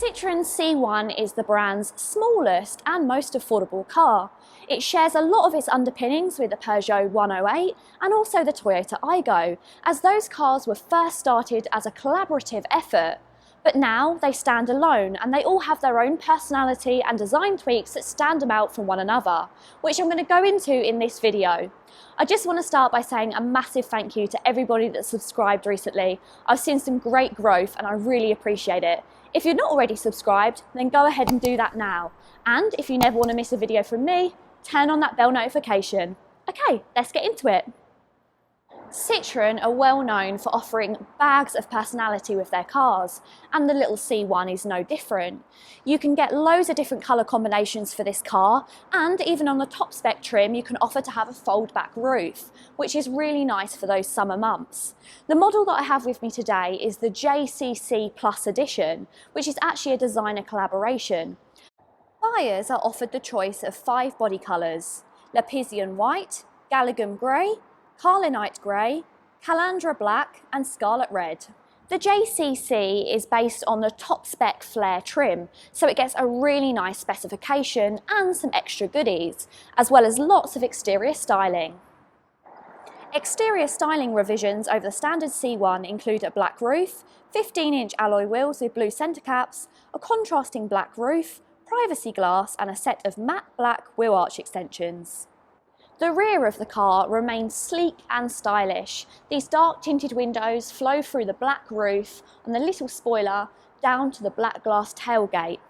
Citroen C1 is the brand's smallest and most affordable car. It shares a lot of its underpinnings with the Peugeot 108 and also the Toyota Aygo, as those cars were first started as a collaborative effort. But now they stand alone and they all have their own personality and design tweaks that stand them out from one another, which I'm going to go into in this video. I just want to start by saying a massive thank you to everybody that subscribed recently. I've seen some great growth and I really appreciate it. If you're not already subscribed, then go ahead and do that now. And if you never want to miss a video from me, turn on that bell notification. Okay, let's get into it. Citroen are well known for offering bags of personality with their cars, and the little C1 is no different. You can get loads of different colour combinations for this car, and even on the top spec trim you can offer to have a fold back roof, which is really nice for those summer months. The model that I have with me today is the JCC Plus Edition, which is actually a designer collaboration. Buyers are offered the choice of 5 body colours: Lapisian White, Galligan Grey, Carlinite Grey, Calandra Black and Scarlet Red. The JCC is based on the top spec flare trim, so it gets a really nice specification and some extra goodies, as well as lots of exterior styling. Exterior styling revisions over the standard C1 include a black roof, 15-inch alloy wheels with blue centre caps, a contrasting black roof, privacy glass and a set of matte black wheel arch extensions. The rear of the car remains sleek and stylish. These dark tinted windows flow through the black roof and the little spoiler down to the black glass tailgate.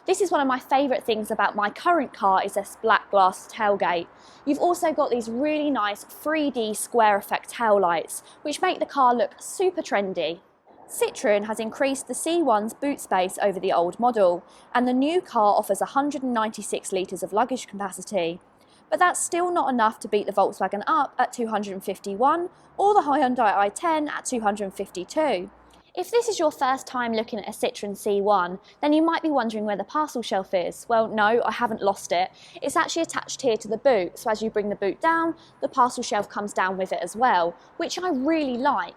This is one of my favourite things about my current car, is this black glass tailgate. You've also got these really nice 3D square effect taillights, which make the car look super trendy. Citroen has increased the C1's boot space over the old model, and the new car offers 196 litres of luggage capacity. But that's still not enough to beat the Volkswagen Up at 251 or the Hyundai i10 at 252. If this is your first time looking at a Citroen C1, then you might be wondering where the parcel shelf is. Well, no, I haven't lost it. It's actually attached here to the boot, so as you bring the boot down, the parcel shelf comes down with it as well, which I really like.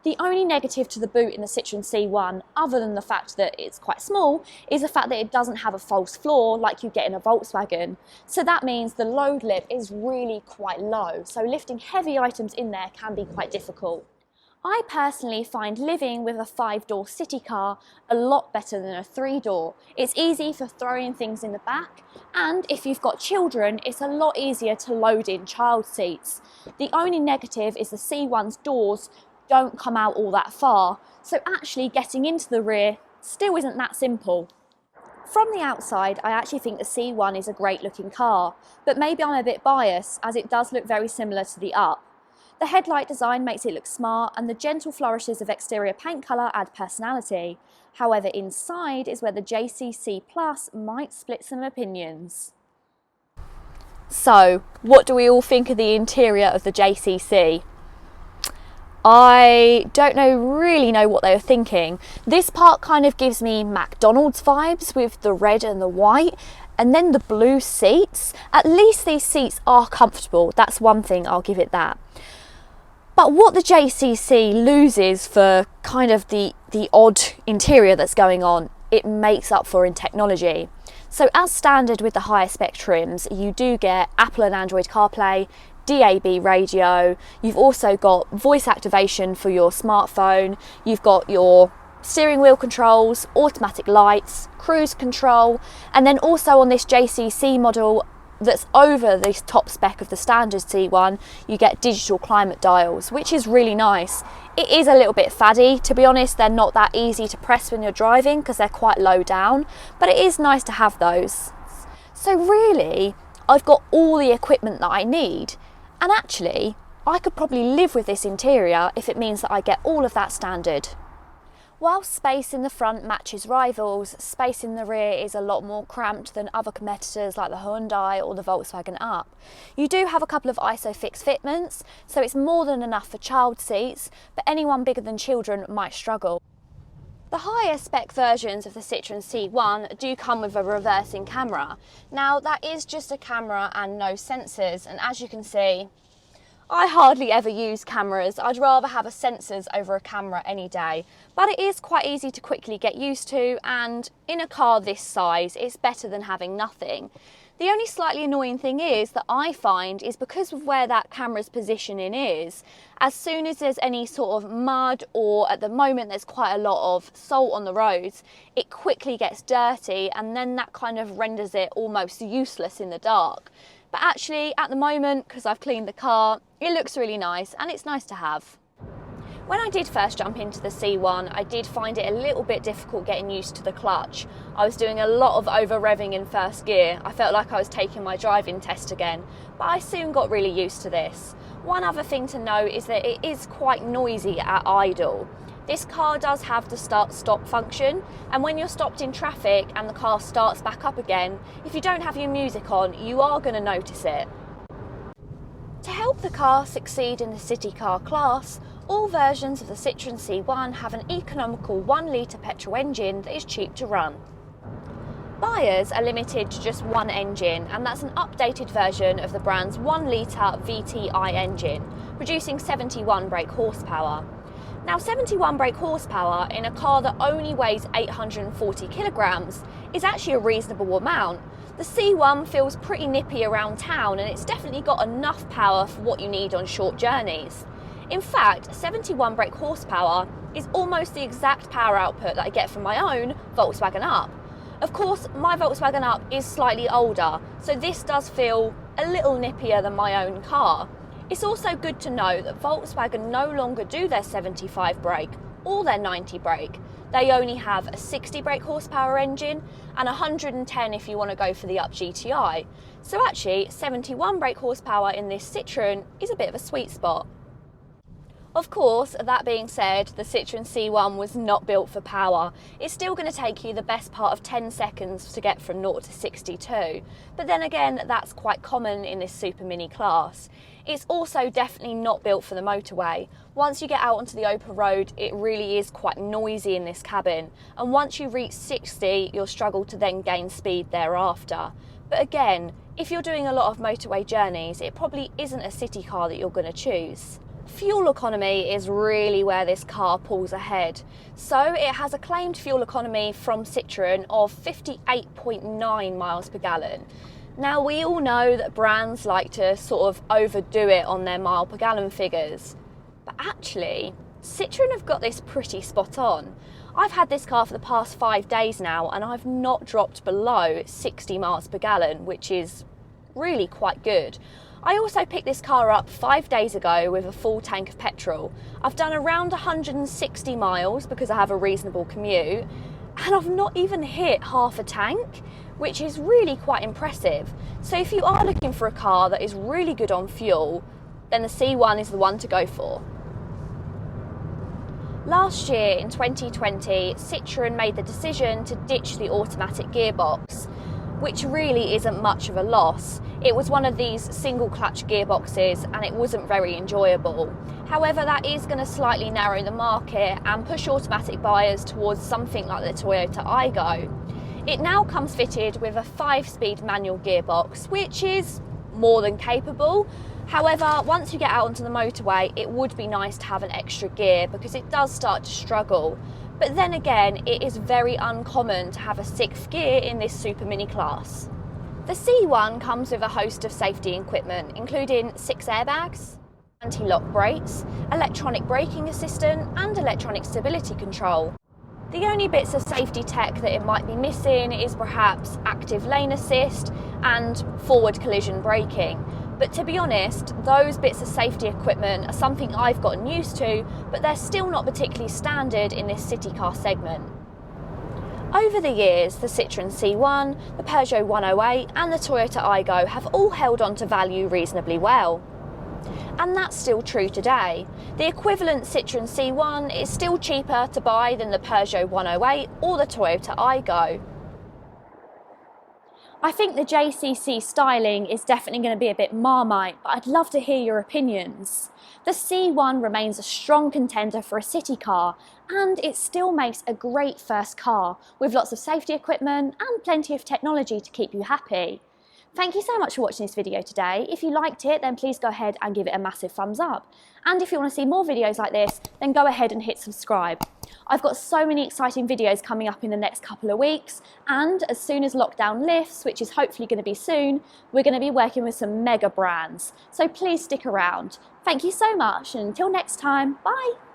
The only negative to the boot in the Citroen C1, other than the fact that it's quite small, is the fact that it doesn't have a false floor like you get in a Volkswagen. So that means the load lip is really quite low, so lifting heavy items in there can be quite difficult. I personally find living with a 5-door city car a lot better than a 3-door. It's easy for throwing things in the back, and if you've got children, it's a lot easier to load in child seats. The only negative is the C1's doors don't come out all that far, so actually getting into the rear still isn't that simple. From the outside, I actually think the C1 is a great looking car, but maybe I'm a bit biased as it does look very similar to the Up. The headlight design makes it look smart and the gentle flourishes of exterior paint colour add personality. However, inside is where the JCC Plus might split some opinions. So, what do we all think of the interior of the JCC? I don't really know what they were thinking. This part kind of gives me McDonald's vibes with the red and the white, and then the blue seats. At least these seats are comfortable, that's one thing, I'll give it that. But what the JCC loses for kind of the odd interior that's going on, it makes up for in technology. So as standard with the higher spec trims, you do get Apple and Android CarPlay, DAB radio, you've also got voice activation for your smartphone, you've got your steering wheel controls, automatic lights, cruise control, and then also on this JCC model that's over this top spec of the standard C1, you get digital climate dials, which is really nice. It is a little bit faddy, to be honest. They're not that easy to press when you're driving because they're quite low down, but it is nice to have those. So really, I've got all the equipment that I need. And actually, I could probably live with this interior if it means that I get all of that standard. While space in the front matches rivals, space in the rear is a lot more cramped than other competitors like the Hyundai or the Volkswagen Up. You do have a couple of ISOFIX fitments, so it's more than enough for child seats, but anyone bigger than children might struggle. The higher spec versions of the Citroen C1 do come with a reversing camera. Now that is just a camera and no sensors, and as you can see, I hardly ever use cameras. I'd rather have a sensors over a camera any day, but it is quite easy to quickly get used to, and in a car this size, it's better than having nothing. The only slightly annoying thing is that I find is because of where that camera's positioning is, as soon as there's any sort of mud, or at the moment there's quite a lot of salt on the roads, it quickly gets dirty, and then that kind of renders it almost useless in the dark. But actually, at the moment, because I've cleaned the car, it looks really nice and it's nice to have. When I did first jump into the C1, I did find it a little bit difficult getting used to the clutch. I was doing a lot of over-revving in first gear. I felt like I was taking my driving test again, but I soon got really used to this. One other thing to note is that it is quite noisy at idle. This car does have the start-stop function, and when you're stopped in traffic and the car starts back up again, if you don't have your music on, you are going to notice it. To help the car succeed in the city car class, all versions of the Citroen C1 have an economical 1 litre petrol engine that is cheap to run. Buyers are limited to just one engine, and that's an updated version of the brand's 1 litre VTI engine, producing 71 brake horsepower. Now, 71 brake horsepower in a car that only weighs 840 kilograms is actually a reasonable amount. The C1 feels pretty nippy around town, and it's definitely got enough power for what you need on short journeys. In fact, 71 brake horsepower is almost the exact power output that I get from my own Volkswagen Up. Of course, my Volkswagen Up is slightly older, so this does feel a little nippier than my own car. It's also good to know that Volkswagen no longer do their 75 brake or their 90 brake. They only have a 60 brake horsepower engine and 110 if you want to go for the Up GTI. So actually, 71 brake horsepower in this Citroen is a bit of a sweet spot. Of course, that being said, the Citroen C1 was not built for power. It's still going to take you the best part of 10 seconds to get from 0 to 62. But then again, that's quite common in this super mini class. It's also definitely not built for the motorway. Once you get out onto the open road, it really is quite noisy in this cabin. And once you reach 60, you'll struggle to then gain speed thereafter. But again, if you're doing a lot of motorway journeys, it probably isn't a city car that you're going to choose. Fuel economy is really where this car pulls ahead. So it has a claimed fuel economy from Citroen of 58.9 miles per gallon. Now, we all know that brands like to sort of overdo it on their mile per gallon figures, but actually Citroen have got this pretty spot on. I've had this car for the past 5 days now, and I've not dropped below 60 miles per gallon, which is really quite good. I also picked this car up 5 days ago with a full tank of petrol. I've done around 160 miles because I have a reasonable commute, and I've not even hit half a tank, which is really quite impressive. So if you are looking for a car that is really good on fuel, then the C1 is the one to go for. Last year in 2020, Citroen made the decision to ditch the automatic gearbox, which really isn't much of a loss. It was one of these single clutch gearboxes and it wasn't very enjoyable. However, that is going to slightly narrow the market and push automatic buyers towards something like the Toyota Aygo. It now comes fitted with a 5-speed manual gearbox, which is more than capable. However, once you get out onto the motorway, it would be nice to have an extra gear because it does start to struggle. But then again, it is very uncommon to have a 6th gear in this super mini class. The C1 comes with a host of safety equipment, including 6 airbags, anti-lock brakes, electronic braking assistant and electronic stability control. The only bits of safety tech that it might be missing is perhaps active lane assist and forward collision braking. But to be honest, those bits of safety equipment are something I've gotten used to, but they're still not particularly standard in this city car segment. Over the years, the Citroen C1, the Peugeot 108 and the Toyota Aygo have all held on to value reasonably well. And that's still true today. The equivalent Citroen C1 is still cheaper to buy than the Peugeot 108 or the Toyota Aygo. I think the JCC styling is definitely going to be a bit Marmite, but I'd love to hear your opinions. The C1 remains a strong contender for a city car, and it still makes a great first car with lots of safety equipment and plenty of technology to keep you happy. Thank you so much for watching this video today. If you liked it, then please go ahead and give it a massive thumbs up. And if you want to see more videos like this, then go ahead and hit subscribe. I've got so many exciting videos coming up in the next couple of weeks, and as soon as lockdown lifts, which is hopefully going to be soon, we're going to be working with some mega brands. So please stick around. Thank you so much, and until next time, bye!